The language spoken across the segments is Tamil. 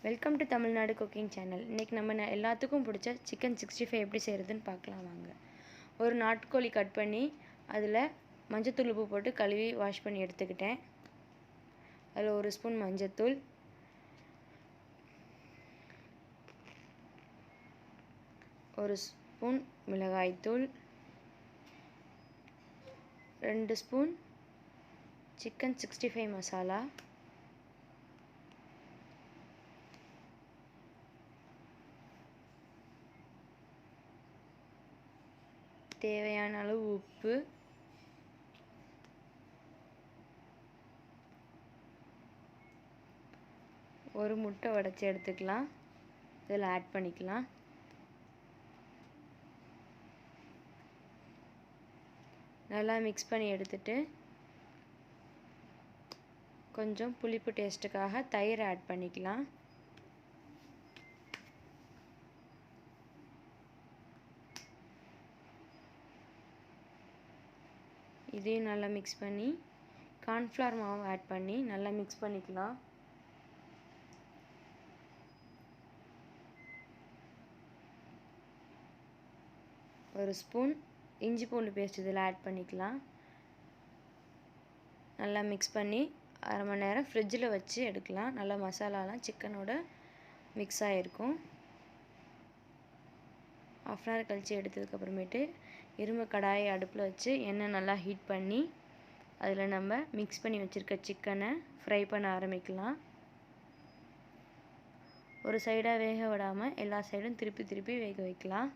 Welcome to Tamil Nadu cooking channel. இன்றைக்கி நம்ம எல்லாத்துக்கும் பிடிச்ச சிக்கன் 65 எப்படி செய்கிறதுன்னு பார்க்கலாம் வாங்க. ஒரு நாட்டுக்கோழி கட் பண்ணி அதில் மஞ்சத்தூள் உப்பு போட்டு கழுவி வாஷ் பண்ணி எடுத்துக்கிட்டேன். அதில் ஒரு ஸ்பூன் மஞ்சத்தூள், ஒரு ஸ்பூன் மிளகாய்த்தூள், 2 ஸ்பூன் சிக்கன் 65 மசாலா, தேவையான அளவு உப்பு, ஒரு முட்டை உடைச்சி எடுத்துக்கலாம். இதில் ஆட் பண்ணிக்கலாம். நல்லா மிக்ஸ் பண்ணி எடுத்துட்டு கொஞ்சம் புளிப்பு டேஸ்ட்டுக்காக தயிர் ஆட் பண்ணிக்கலாம். இதையும் நல்லா மிக்ஸ் பண்ணி கார்ன்ஃப்ளவர் மாவு ஆட் பண்ணி நல்லா மிக்ஸ் பண்ணிக்கலாம். ஒரு ஸ்பூன் இஞ்சி பூண்டு பேஸ்ட் இதில் ஆட் பண்ணிக்கலாம். நல்லா மிக்ஸ் பண்ணி அரை மணி நேரம் ஃப்ரிட்ஜில் வச்சு எடுக்கலாம். நல்லா மசாலாலாம் சிக்கனோட மிக்ஸ் ஆகிருக்கும். ½ அன் ஹவர் கழித்து எடுத்ததுக்கப்புறமேட்டு இரும்பு கடாயை அடுப்பில் வச்சு எண்ணெய் நல்லா ஹீட் பண்ணி அதில் நம்ம மிக்ஸ் பண்ணி வச்சுருக்க சிக்கனை ஃப்ரை பண்ண ஆரம்பிக்கலாம். ஒரு சைடாக வேக விடாமல் எல்லா சைடும் திருப்பி திருப்பி வேக வைக்கலாம்.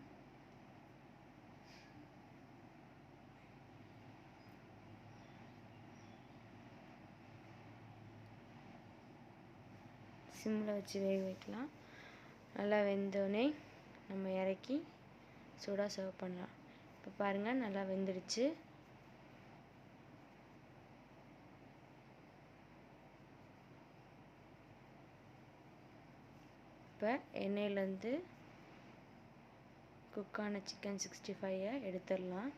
சிம்மில் வச்சு வேக வைக்கலாம். நல்லா வெந்தோடனே நம்ம இறக்கி சூடாக சர்வ் பண்ணலாம். இப்போ பாருங்கள், நல்லா வெந்துடுச்சு. இப்போ எண்ணெயிலேருந்து குக்கான சிக்கன் 65 எடுத்துடலாம்.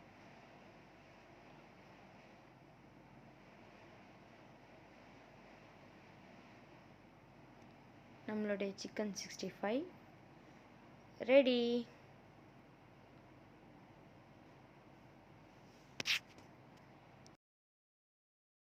நம்மளுடைய சிக்கன் 65 ரெடி.